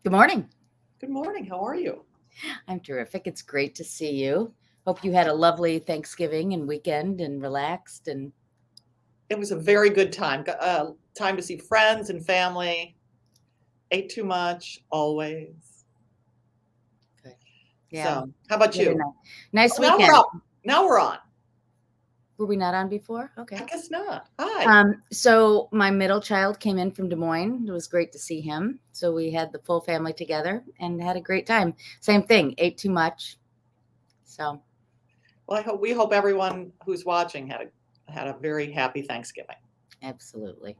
Good morning. Good morning. How are you? I'm terrific. It's great to see you. Hope you had a lovely Thanksgiving and weekend and relaxed and It was a very good time. Time to see friends and family. Ate too much, always. good. Yeah, So, how about we had a you? nice Oh, now we're weekend. up. Now we're on. Were we not on before? I Okay. guess not. Hi. So my middle child came in from Des Moines. It was great to see him. So we had the full family together and had a great time. Same thing, ate too much. So Well, we hope everyone who's watching had a very happy Thanksgiving. absolutely.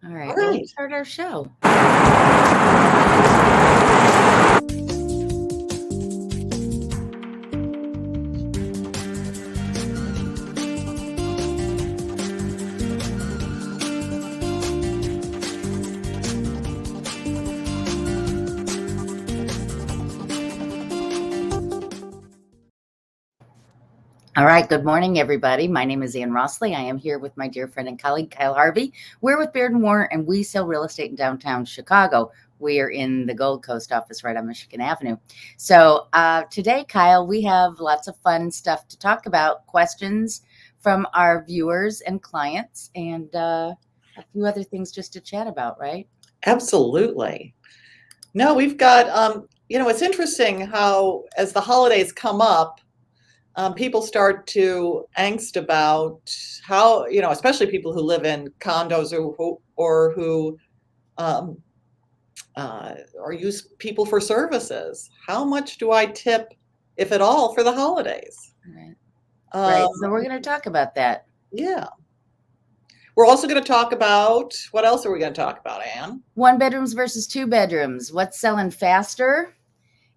All All right. Well, let's right. start our show. All right. Good morning, everybody. My name is Ann Rossley. I am here with my dear friend and colleague, Kyle Harvey. We're with Baird Warner, and we sell real estate in downtown Chicago. We are in the Gold Coast office right on Michigan Avenue. So today, Kyle, we have lots of fun stuff to talk about, questions from our viewers and clients, and a few other things just to chat about, right? Absolutely. No, we've got, it's interesting how as the holidays come up, people start to angst about how, especially people who live in condos or who um, or use people for services. How much do I tip, if at all, for the holidays? Right. Right. Um, So we're going to talk about that. yeah. We're also going to talk about what else are we going to talk about, Anne? One bedrooms versus two bedrooms. What's selling faster?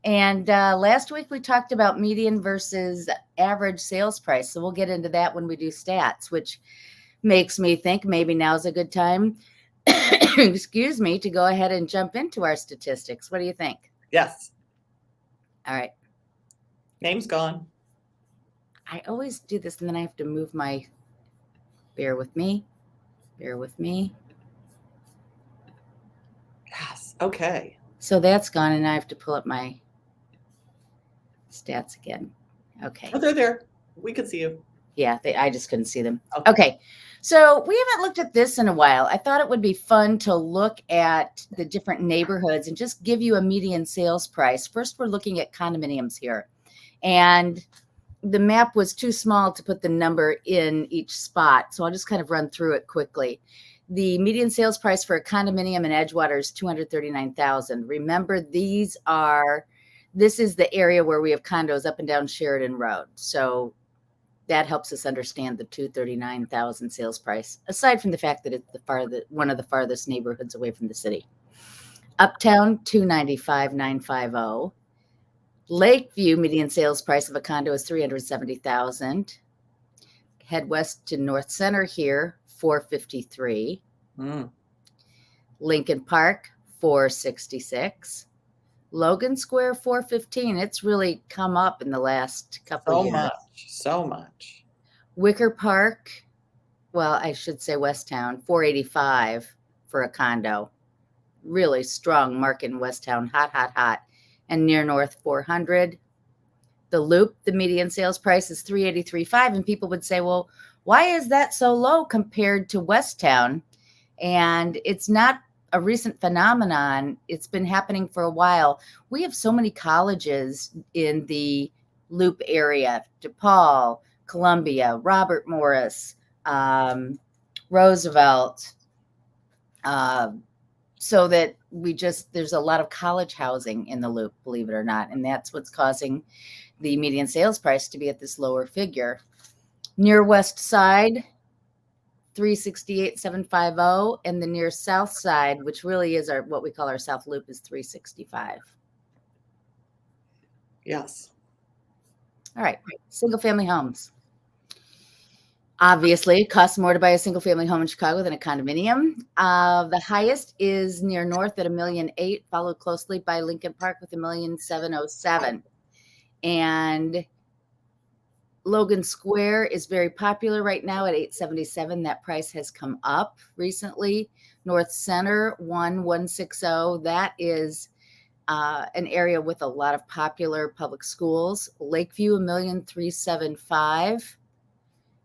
And last week we talked about median versus average sales price. So we'll get into that when we do stats, which makes me think maybe now's a good time, excuse me, to go ahead and jump into our statistics. What do you think? Yes. All right. Name's gone. I always do this and then I have to move my, bear with me, bear with me. Yes. Okay. So that's gone and I have to pull up my stats again. Okay. Oh, they're there. We can see you. Yeah, I just couldn't see them. Okay. Okay. So we haven't looked at this in a while. I thought it would be fun to look at the different neighborhoods and just give you a median sales price. First, we're looking at condominiums here. And the map was too small to put the number in each spot. So I'll just kind of run through it quickly. The median sales price for a condominium in Edgewater is $239,000. Remember, this is the area where we have condos up and down Sheridan Road. So that helps us understand the 239,000 sales price, aside from the fact that it's one of the farthest neighborhoods away from the city. Uptown, 295,950. Lakeview median sales price of a condo is 370,000. Head west to North Center here, 453. Mm. Lincoln Park, 466. Logan Square, 415. It's really come up in the last couple So years. much. So much. Wicker Park, well, I should say Westtown, 485 for a condo. Really strong market in Westtown, hot, hot, hot. And near North, 400. The Loop, the median sales price is 383.5, and people would say, well, why is that so low compared to Westtown? And it's not a recent phenomenon. It's been happening for a while. We have so many colleges in the Loop area: DePaul, Columbia, Robert Morris, Roosevelt, uh, so that there's a lot of college housing in the Loop, believe it or not. And that's what's causing the median sales price to be at this lower figure. Near West Side, 368,750, and the near South Side, which really is what we call our South Loop, is 365. Yes. All right, single family homes. Obviously, it costs more to buy a single family home in Chicago than a condominium. The highest is near North at $1,000,008, followed closely by Lincoln Park with $1,707,007. And Logan Square is very popular right now at $877. That price has come up recently. North Center, 1160. That is an area with a lot of popular public schools. Lakeview, 1,375,000.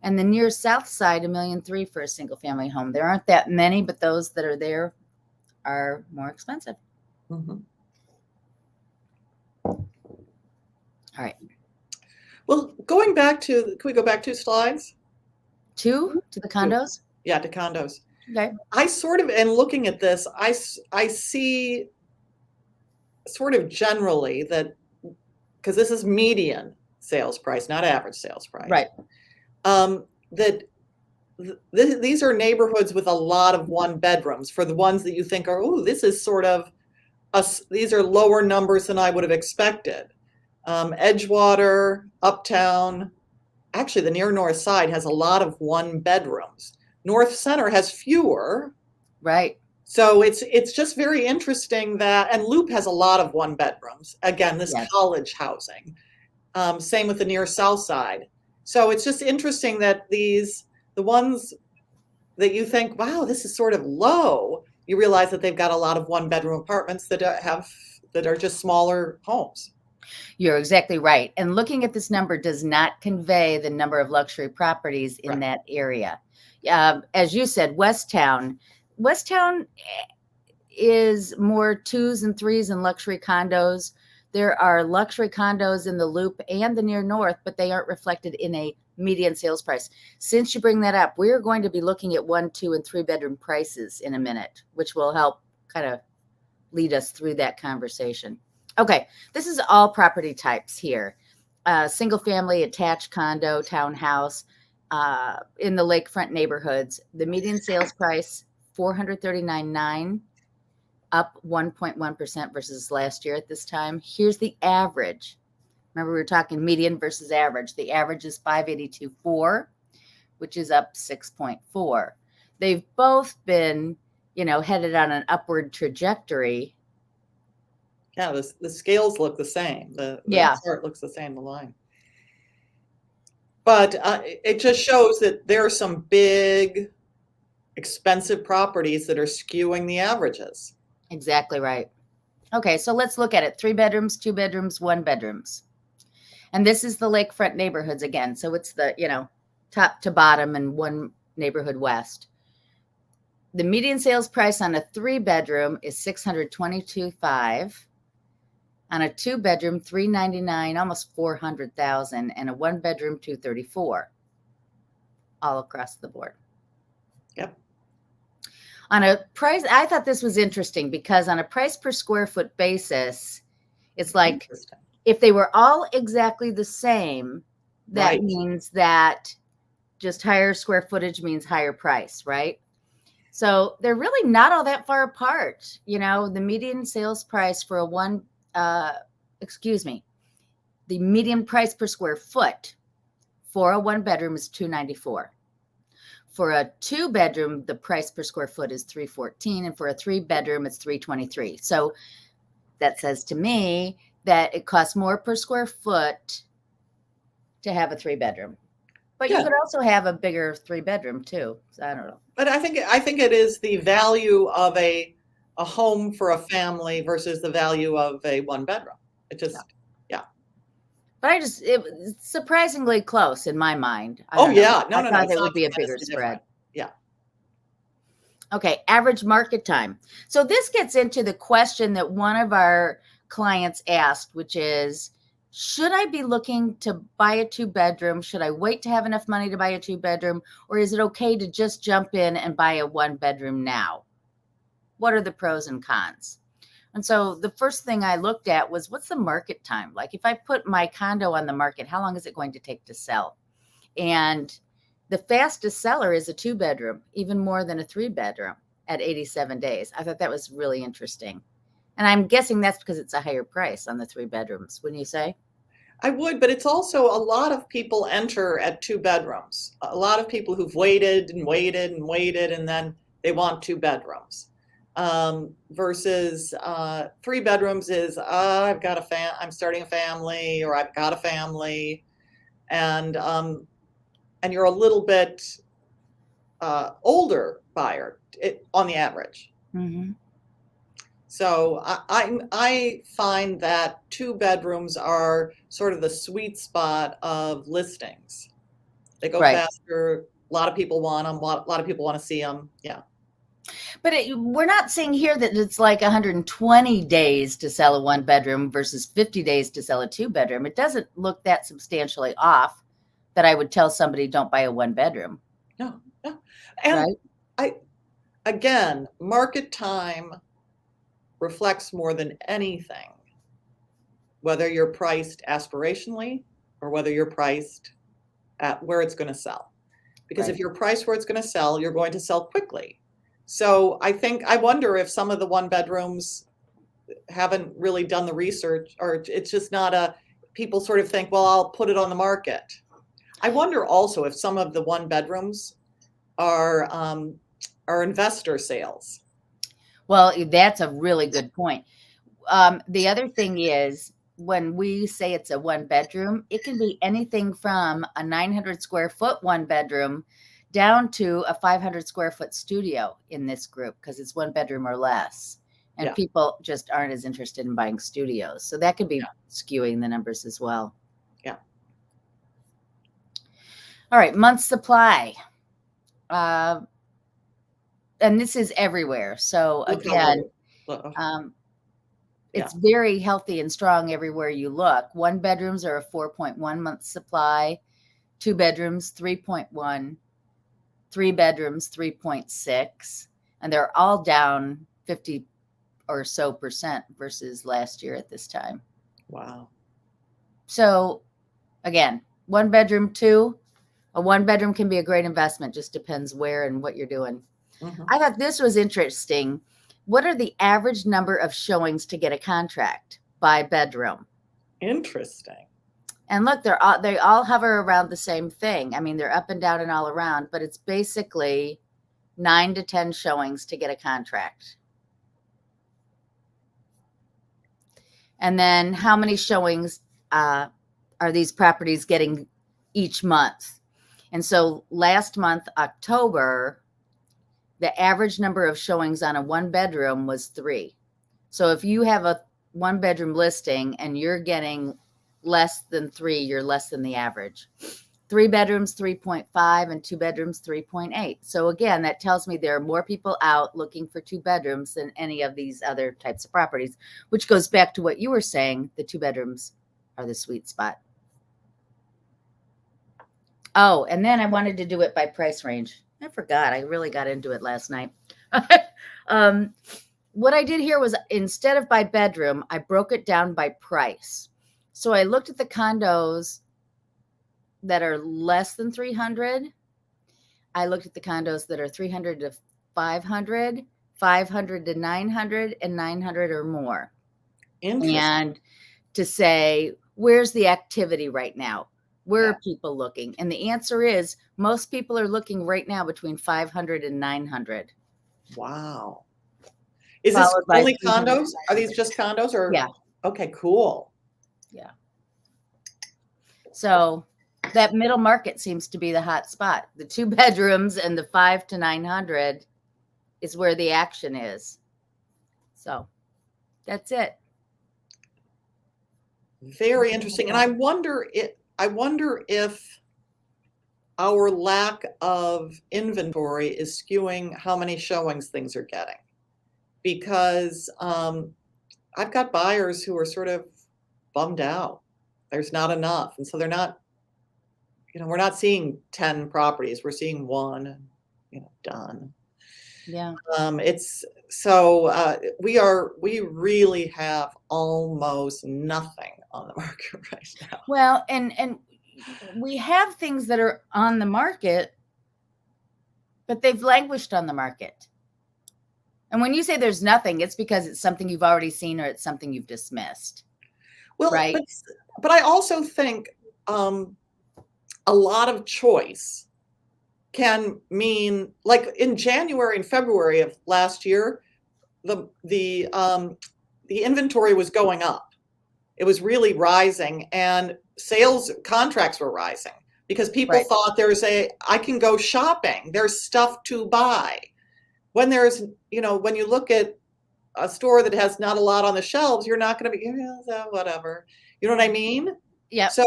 And the near south side, 1,300,000 for a single family home. There aren't that many, but those that are there are more expensive. Mhm. All right. Well, going back to, can we go back 2 slides? To the condos? Yeah, to condos. Okay. I sort of, and looking at this, I see sort of generally that, because this is median sales price, not average sales price. Right. That these are neighborhoods with a lot of one bedrooms for the ones that you think are, oh, this is sort of, these are lower numbers than I would have expected. Edgewater, Uptown, actually the near north side has a lot of one bedrooms. North Center has fewer. Right. So it's just very interesting that, and Loop has a lot of one bedrooms. Again, this Yes. college housing. Same with the near south side. So it's just interesting that the ones that you think, wow, this is sort of low, you realize that they've got a lot of one bedroom apartments that are just smaller homes. You're exactly right. And looking at this number does not convey the number of luxury properties in that area. As you said, Westtown is more 2s and 3s and luxury condos. There are luxury condos in the Loop and the near north, but they aren't reflected in a median sales price. Since you bring that up, we're going to be looking at 1, 2, and 3 bedroom prices in a minute, which will help kind of lead us through that conversation. Okay, this is all property types here. Single family, attached condo, townhouse, in the lakefront neighborhoods. The median sales price, $439,900, up 1.1% versus last year at this time. Here's the average. Remember, we were talking median versus average. The average is $582,400, which is up 6.4%. They've both been, headed on an upward trajectory. Yeah, the scales look the same. The chart looks the same, the line. But it just shows that there are some big, expensive properties that are skewing the averages. Exactly right. Okay, so let's look at it. 3 bedrooms, 2 bedrooms, 1 bedrooms. And this is the lakefront neighborhoods again. So it's the, top to bottom and one neighborhood west. The median sales price on a 3 bedroom is $622,500. On a 2 bedroom, $399,000, almost $400,000, and a 1 bedroom, $234,000, all across the board. Yep. On a price, I thought this was interesting because on a price per square foot basis, it's like if they were all exactly the same, that means that just higher square footage means higher price, right? So they're really not all that far apart. The median sales price for the median price per square foot for a 1 bedroom is $294. For a 2 bedroom, the price per square foot is $314, and for a 3 bedroom, it's $323. So that says to me that it costs more per square foot to have a 3 bedroom. But you could also have a bigger 3 bedroom too. So I don't know. But I think it is the value of a home for a family versus the value of a 1 bedroom. It just, But it was surprisingly close in my mind. I thought it would be a bigger spread. Yeah. Okay, average market time. So this gets into the question that one of our clients asked, which is, should I be looking to buy a 2 bedroom? Should I wait to have enough money to buy a 2 bedroom? Or is it okay to just jump in and buy a 1 bedroom now? What are the pros and cons? And so the first thing I looked at was, what's the market time? Like if I put my condo on the market, how long is it going to take to sell? And the fastest seller is a 2 bedroom, even more than a 3 bedroom at 87 days. I thought that was really interesting. And I'm guessing that's because it's a higher price on the 3 bedrooms, wouldn't you say? I would, but it's also a lot of people enter at 2 bedrooms. A lot of people who've waited and waited and waited, and then they want 2 bedrooms. Versus 3 bedrooms is I'm starting a family, or I've got a family, and you're a little bit older buyer on the average. Mm-hmm. So I find that 2 bedrooms are sort of the sweet spot of listings. They go Right. faster. A lot of people want them. A lot of people want to see them. Yeah. But we're not saying here that it's like 120 days to sell a 1 bedroom versus 50 days to sell a 2 bedroom. It doesn't look that substantially off that I would tell somebody don't buy a 1 bedroom. No, no. And Right. I, again, market time reflects more than anything whether you're priced aspirationally or whether you're priced at where it's going to sell. Because if Right. you're priced where it's going to sell, you're going to sell quickly. So I wonder if some of the 1 bedrooms haven't really done the research, or it's just not people sort of think, well, I'll put it on the market. I wonder also if some of the 1 bedrooms are investor sales. Well, that's a really good point. The other thing is when we say it's a 1 bedroom, it can be anything from a 900 square foot 1 bedroom down to a 500 square foot studio in this group because it's 1 bedroom or less. And Yeah. people just aren't as interested in buying studios. So that could be skewing the numbers as well. Yeah. All right, month supply. And this is everywhere. So again, it's very healthy and strong everywhere you look. 1 bedrooms are a 4.1 month supply, 2 bedrooms, 3.1, 3 bedrooms, 3.6, and they're all down 50 or so percent versus last year at this time. Wow. So again, 1 bedroom, a 1 bedroom can be a great investment. Just depends where and what you're doing. Mm-hmm. I thought this was interesting. What are the average number of showings to get a contract by bedroom? Interesting. And look, they all hover around the same thing. I mean, they're up and down and all around, but it's basically 9 to 10 showings to get a contract. And then how many showings are these properties getting each month? And so last month, October, the average number of showings on a 1 bedroom was 3. So if you have a 1 bedroom listing and you're getting less than 3, you're less than the average. 3 bedrooms, 3.5, and 2 bedrooms, 3.8. So again, that tells me there are more people out looking for 2 bedrooms than any of these other types of properties, which goes back to what you were saying. The 2 bedrooms are the sweet spot. Oh, and then I wanted to do it by price range. I forgot. I really got into it last night. What I did here was instead of by bedroom, I broke it down by price. So I looked at the condos that are less than 300. I looked at the condos that are 300 to 500, 500 to 900, and 900 or more. And to say, where's the activity right now? Where are people looking? And the answer is most people are looking right now between 500 and 900. Wow. Is this only condos? Are these just condos or? Yeah. Okay, cool. Yeah. So that middle market seems to be the hot spot. The 2 bedrooms and the 5 to 900 is where the action is. So that's it. Very interesting. And I wonder if our lack of inventory is skewing how many showings things are getting. Because I've got buyers who are sort of bummed out. There's not enough. And so they're not, we're not seeing 10 properties. We're seeing 1, done. Yeah. We really have almost nothing on the market right now. Well, and we have things that are on the market, but they've languished on the market. And when you say there's nothing, it's because it's something you've already seen or it's something you've dismissed. Well, right? But I also think a lot of choice can mean, like in January and February of last year, the inventory was going up. It was really rising, and sales contracts were rising because people thought I can go shopping. There's stuff to buy. When when you look at a store that has not a lot on the shelves, you're not going to be, whatever. You know what I mean? Yeah. So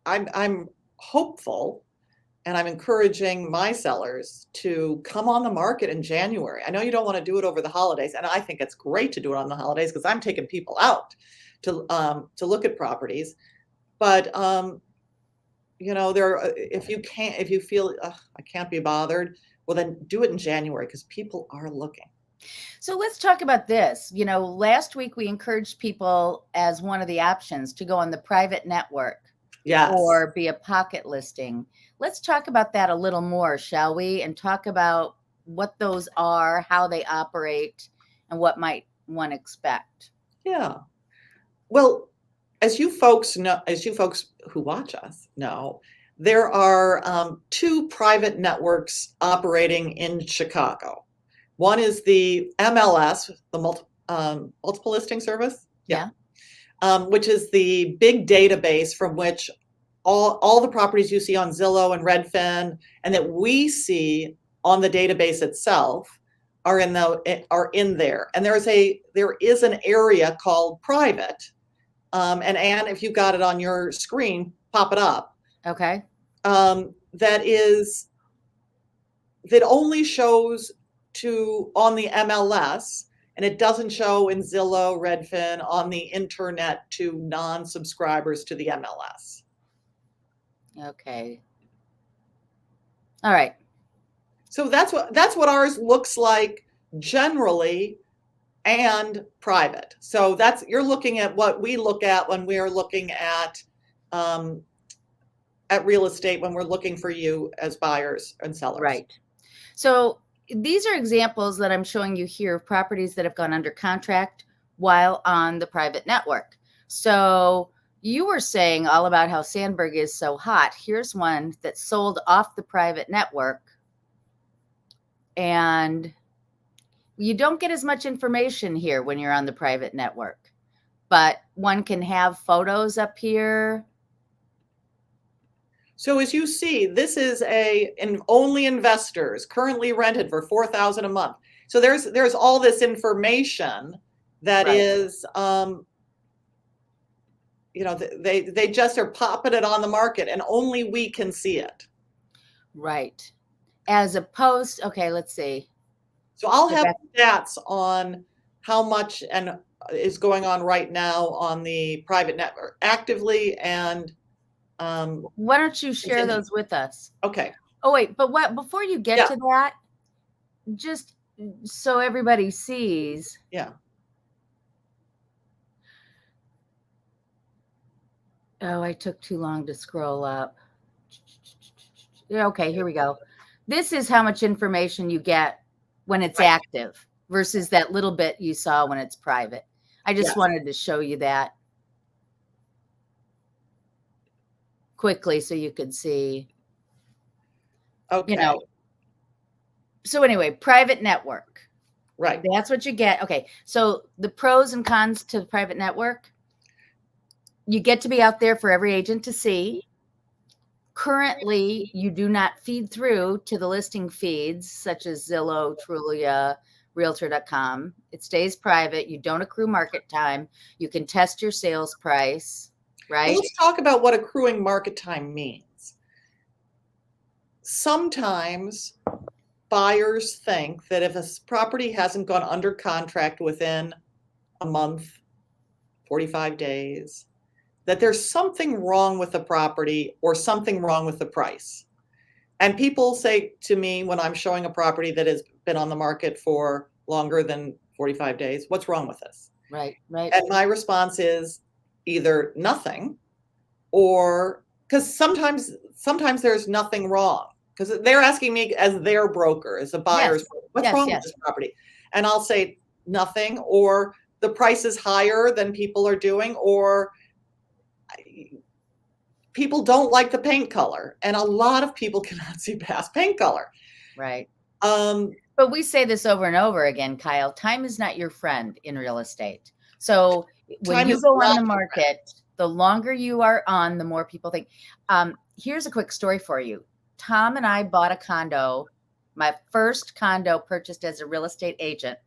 I'm hopeful, and I'm encouraging my sellers to come on the market in January. I know you don't want to do it over the holidays, and I think it's great to do it on the holidays because I'm taking people out to look at properties. But if you feel I can't be bothered, well then do it in January because people are looking. So let's talk about this. Last week we encouraged people as one of the options to go on the private network. Yes. Or be a pocket listing. Let's talk about that a little more, shall we? And talk about what those are, how they operate, and what might one expect. Yeah. Well, as you folks who watch us know, there are 2 private networks operating in Chicago. One is the MLS, the multiple listing service. Yeah. Which is the big database from which all the properties you see on Zillow and Redfin and that we see on the database itself are in there. And there is an area called private. And Anne, if you've got it on your screen, pop it up. Okay. That only shows on the MLS. And it doesn't show in Zillow, Redfin, on the internet to non-subscribers to the MLS. Okay. All right. So that's what ours looks like generally and private. So you're looking at what we look at when we are looking at real estate, when we're looking for you as buyers and sellers. Right. So these are examples that I'm showing you here of properties that have gone under contract while on the private network. So you were saying all about how Sandburg is so hot. Here's one that sold off the private network. And you don't get as much information here when you're on the private network, but one can have photos up here. So as you see, this is only investors, currently rented for $4,000 a month. So there's all this information that is, they just are popping it on the market and only we can see it. Right. As opposed, okay, let's see. So I'll have stats on how much is going on right now on the private network actively and why don't you share those with us? Okay. Oh, wait, but before you get to that, just so everybody sees. Yeah. Oh, I took too long to scroll up. Okay, here we go. This is how much information you get when it's active versus that little bit you saw when it's private. I just wanted to show you that quickly so you could see. Okay. So anyway, private network. Right. That's what you get. Okay. So the pros and cons to the private network. You get to be out there for every agent to see. Currently, you do not feed through to the listing feeds such as Zillow, Trulia, Realtor.com. It stays private. You don't accrue market time. You can test your sales price, right? Well, let's talk about what accruing market time means. Sometimes buyers think that if a property hasn't gone under contract within a month, 45 days, that there's something wrong with the property or something wrong with the price. And people say to me when I'm showing a property that has been on the market for longer than 45 days, what's wrong with this? Right, right. And my response is either nothing or because sometimes there's nothing wrong because they're asking me as their broker, as a buyer's broker, what's wrong with this property? And I'll say nothing, or the price is higher than people are doing, or people don't like the paint color, and a lot of people cannot see past paint color. Right. But we say this over and over again, Kyle, time is not your friend in real estate. So when you go on the market, the longer you are on, the more people think. Here's a quick story for you. Tom and I bought a condo My first condo purchased as a real estate agent.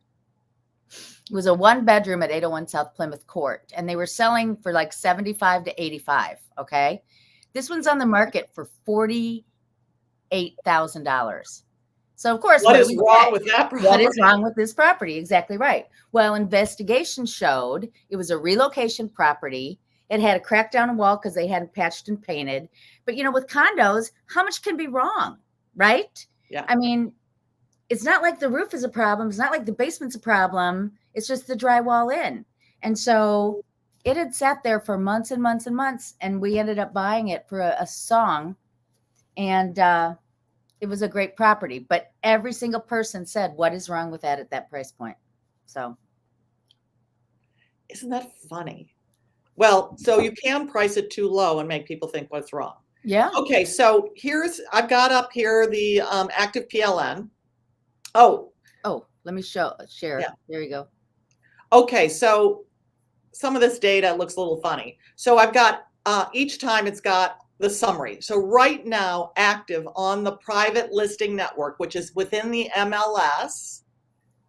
It was a 1-bedroom at 801 South Plymouth Court, and they were selling for like 75 to 85. Okay. This one's on the market for $48,000. So of course, What what do is we wrong say? with that What is property? wrong with this property? Exactly right. Well, investigation showed it was a relocation property. It had a cracked down wall because they hadn't patched and painted. But with condos, how much can be wrong, right? Yeah. I mean, it's not like the roof is a problem. It's not like the basement's a problem. It's just the drywall in. And so it had sat there for months and months and months, and we ended up buying it for a song. And it was a great property, but every single person said, what is wrong with that at that price point? So. Isn't that funny? Well, so you can price it too low and make people think what's wrong. Yeah. Okay, so I've got up here the active PLN. Oh, let me share. Yeah. There you go. Okay, so some of this data looks a little funny. So I've got each time it's got the summary. So right now, active on the private listing network, which is within the MLS,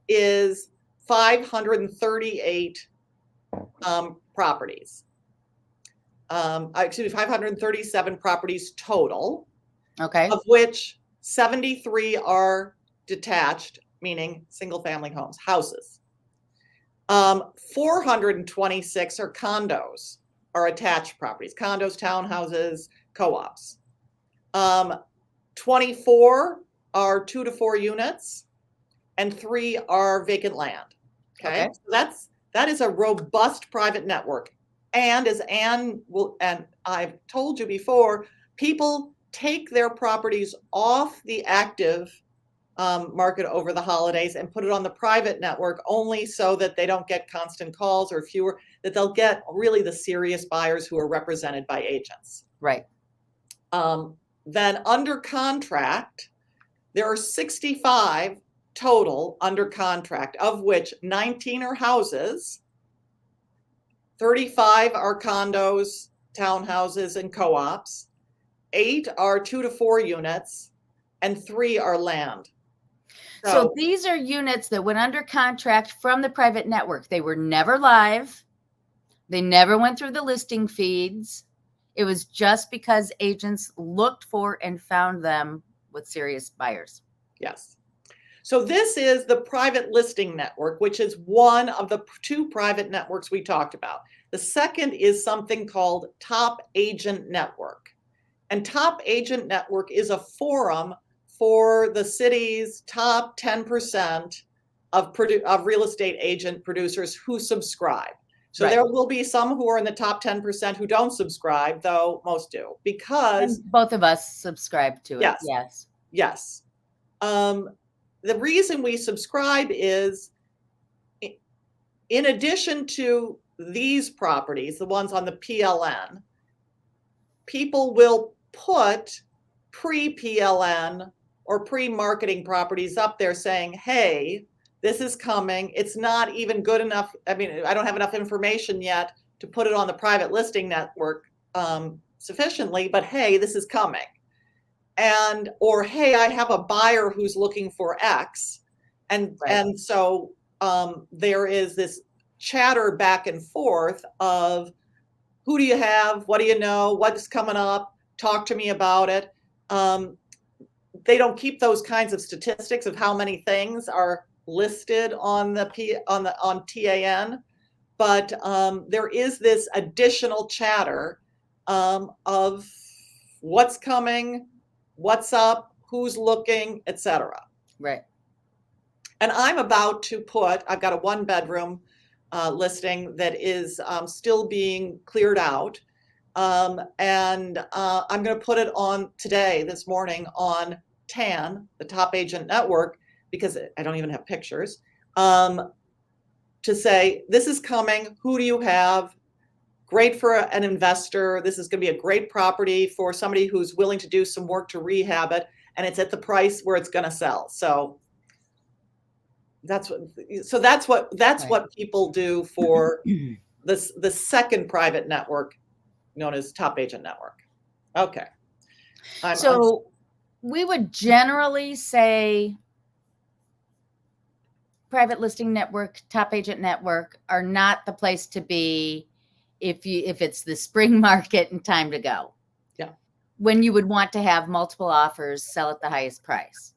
is 538 properties. Excuse me, 537 properties total. Okay. Of which 73 are detached, meaning single family homes, houses. 426 are condos, are attached properties, condos, townhouses, co-ops. 24 are 2 to 4 units, and 3 are vacant land. Okay. So that is a robust private network. And as Anne and I've told you before, people take their properties off the active market over the holidays and put it on the private network only so that they don't get constant calls or fewer, that they'll get really the serious buyers who are represented by agents. Right. Then under contract, there are 65 total under contract, of which 19 are houses, 35 are condos, townhouses, and co-ops, 8 are 2 to 4 units, and 3 are land. So these are units that went under contract from the private network. They were never live. They never went through the listing feeds. It was just because agents looked for and found them with serious buyers. Yes. So this is the private listing network, which is one of the 2 private networks we talked about. The second is something called Top Agent Network. And Top Agent Network is a forum for the city's top 10% of real estate agent producers who subscribe. So there will be some who are in the top 10% who don't subscribe, though most do, because and both of us subscribe to it. Yes. Yes. The reason we subscribe is, in addition to these properties, the ones on the PLN, people will put pre-PLN or pre-marketing properties up there saying, hey, this is coming. It's not even good enough. I mean, I don't have enough information yet to put it on the private listing network sufficiently, but hey, this is coming. Or hey, I have a buyer who's looking for X. And so there is this chatter back and forth of, who do you have? What do you know? What's coming up? Talk to me about it. They don't keep those kinds of statistics of how many things are listed on TAN, but there is this additional chatter of what's coming, what's up, who's looking, etc. Right. And I'm about to I've got a 1-bedroom listing that is still being cleared out. And I'm going to put it on this morning on TAN, the Top Agent Network, because I don't even have pictures, to say, this is coming. Who do you have? Great for an investor. This is going to be a great property for somebody who's willing to do some work to rehab it. And it's at the price where it's going to sell. So that's what people do for the second private network known as Top Agent Network. Okay. We would generally say private listing network, top agent network are not the place to be if it's the spring market and time to go. Yeah. When you would want to have multiple offers, sell at the highest price.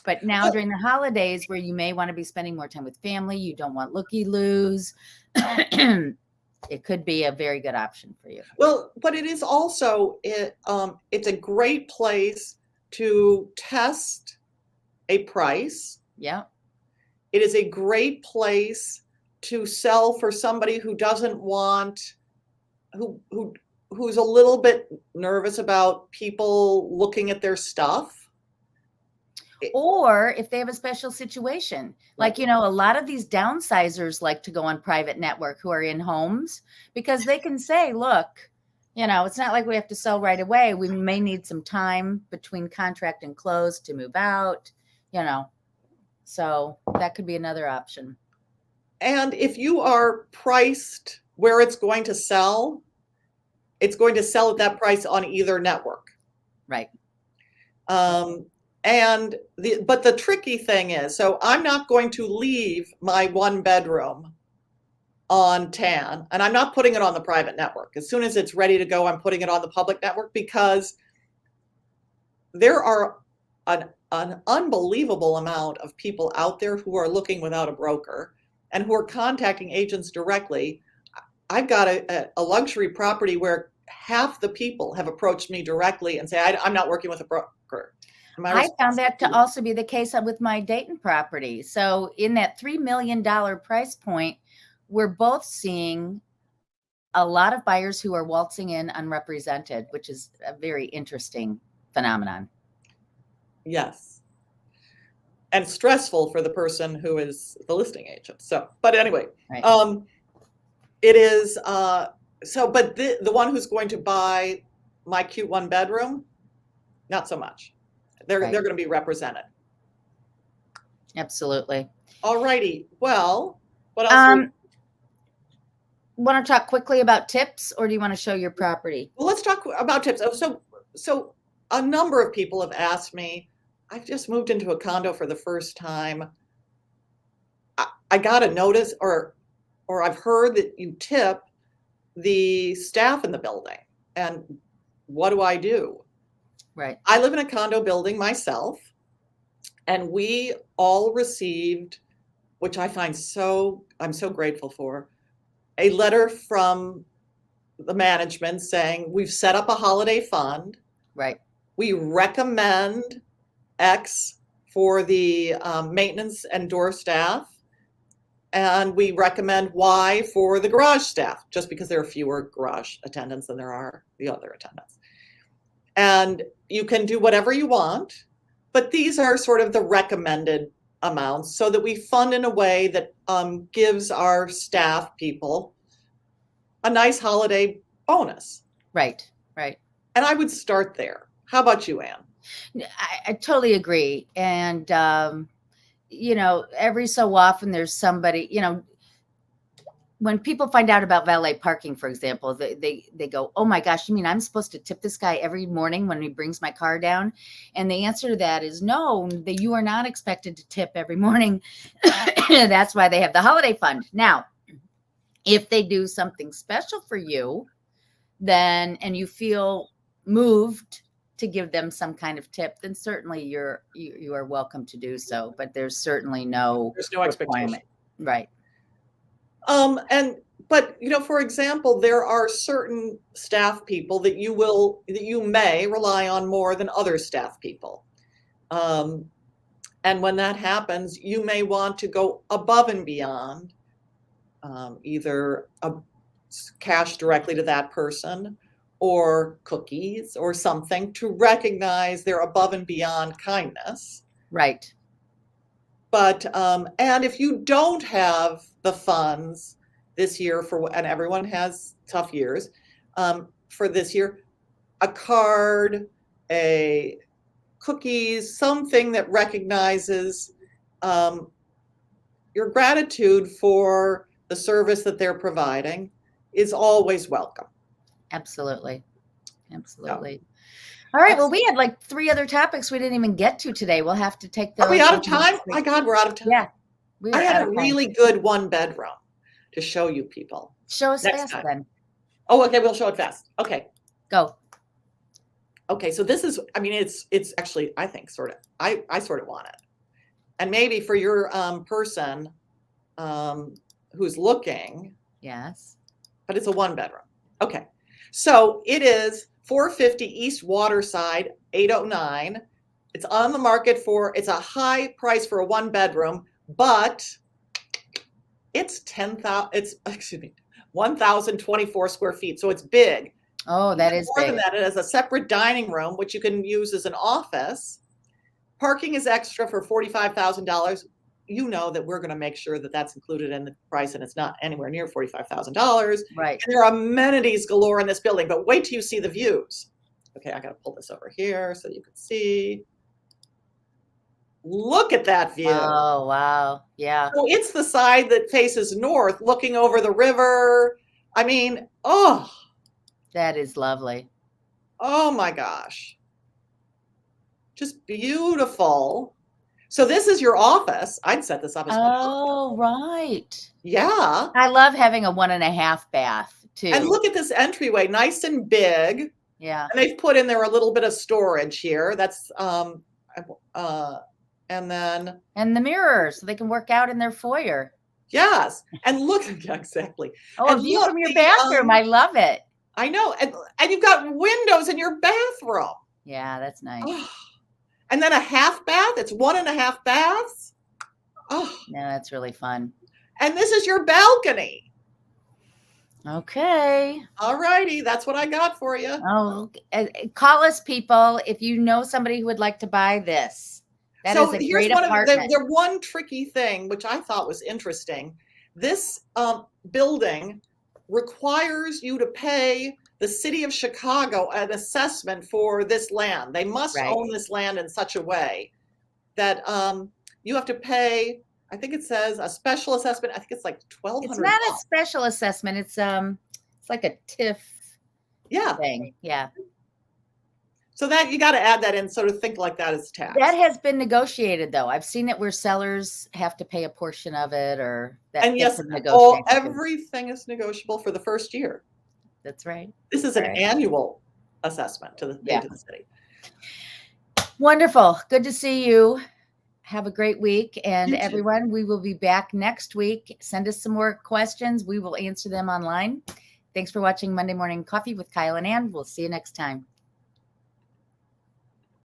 But now during the holidays where you may want to be spending more time with family, you don't want looky-loos, it could be a very good option for you. Well, but it is also, it's a great place to test a price. Yeah. It is a great place to sell for somebody who doesn't want, who's a little bit nervous about people looking at their stuff. Or if they have a special situation, like, Right. a lot of these downsizers like to go on private network who are in homes because they can say, look, it's not like we have to sell right away. We may need some time between contract and close to move out, so that could be another option. And if you are priced where it's going to sell at that price on either network. Right. But the tricky thing is, so I'm not going to leave my 1-bedroom on TAN, and I'm not putting it on the private network. As soon as it's ready to go, I'm putting it on the public network, because there are an unbelievable amount of people out there who are looking without a broker and who are contacting agents directly. I've got a luxury property where half the people have approached me directly and say, I'm not working with a broker. I found that to also be the case with my Dayton property. So in that $3 million price point, we're both seeing a lot of buyers who are waltzing in unrepresented, which is a very interesting phenomenon. Yes. And stressful for the person who is the listing agent. So, but anyway, right. It is, but the one who's going to buy my cute 1-bedroom, not so much. They're going to be represented. Absolutely. All righty. Well, what else? Want to talk quickly about tips, or do you want to show your property? Well, let's talk about tips. So a number of people have asked me, I've just moved into a condo for the first time. I got a notice, or I've heard that you tip the staff in the building. And what do I do? Right. I live in a condo building myself, and we all received, which I find I'm so grateful for, a letter from the management saying, we've set up a holiday fund. Right. We recommend X for the maintenance and door staff, and we recommend Y for the garage staff, just because there are fewer garage attendants than there are the other attendants. And you can do whatever you want, but these are sort of the recommended amounts, so that we fund in a way that gives our staff people a nice holiday bonus. Right, right. And I would start there. How about you, Anne? I totally agree. And, every so often there's somebody, when people find out about valet parking, for example, they go, oh my gosh, you mean I'm supposed to tip this guy every morning when he brings my car down? And the answer to that is no, that you are not expected to tip every morning. That's why they have the holiday fund. Now, if they do something special for you, then, and you feel moved to give them some kind of tip, then certainly you are welcome to do so. But there's certainly no expectation. Right. But for example, there are certain staff people that you may rely on more than other staff people. And when that happens, you may want to go above and beyond, either cash directly to that person, or cookies or something, to recognize their above and beyond kindness. Right. But, and if you don't have the funds this year and everyone has tough years, for this year, a card, a cookies, something that recognizes your gratitude for the service that they're providing is always welcome. Absolutely. Absolutely. All right. Well, we had like 3 other topics we didn't even get to today. We'll have to take those. Are we out of time? My God, we're out of time. Yeah. We I are have out a of time. really good 1-bedroom to show you people. Show us next fast time. then. Oh, okay. We'll show it fast. Okay. Go. Okay. So this is, I mean, it's actually, I think I sort of want it. And maybe for your person who's looking. Yes. But it's a 1-bedroom. Okay. So it is 450 East Waterside, 809. It's on the market it's a high price for a 1-bedroom, but it's 1,024 square feet. So it's big. Oh, that is more big. than that. It has a separate dining room, which you can use as an office. Parking is extra for $45,000. You know that we're going to make sure that that's included in the price, and it's not anywhere near $45,000. Right. And there are amenities galore in this building, but wait till you see the views. Okay, I got to pull this over here so you can see. Look at that view. Oh, wow. Yeah. So it's the side that faces north, looking over the river. I mean, oh. That is lovely. Oh my gosh. Just beautiful. So this is your office. I'd set this up as my office. Oh, right. Yeah. I love having a 1.5 bath too. And look at this entryway, nice and big. Yeah. And they've put in there a little bit of storage here. That's and then the mirror, so they can work out in their foyer. Yes. And look, yeah, exactly. Oh, and a view from your bathroom. I love it. I know. And you've got windows in your bathroom. Yeah, that's nice. Oh. And then a half bath. It's 1.5 baths. Oh, no, that's really fun. And this is your balcony. Okay. All righty. That's what I got for you. Oh, call us, people, if you know somebody who would like to buy this. That is a great apartment. The one tricky thing, which I thought was interesting. This building requires you to pay the city of Chicago an assessment for this land. They must own this land in such a way that you have to pay, I think it says a special assessment. I think it's like $1,200. It's not a special assessment. It's like a TIF thing. Yeah. So that you got to add that in, sort of think like that as tax. That has been negotiated, though. I've seen it where sellers have to pay a portion of it, or that. And yes, everything is negotiable for the first year. That's right. This is an annual assessment to the city. Wonderful. Good to see you. Have a great week. And everyone, we will be back next week. Send us some more questions. We will answer them online. Thanks for watching Monday Morning Coffee with Kyle and Ann. We'll see you next time.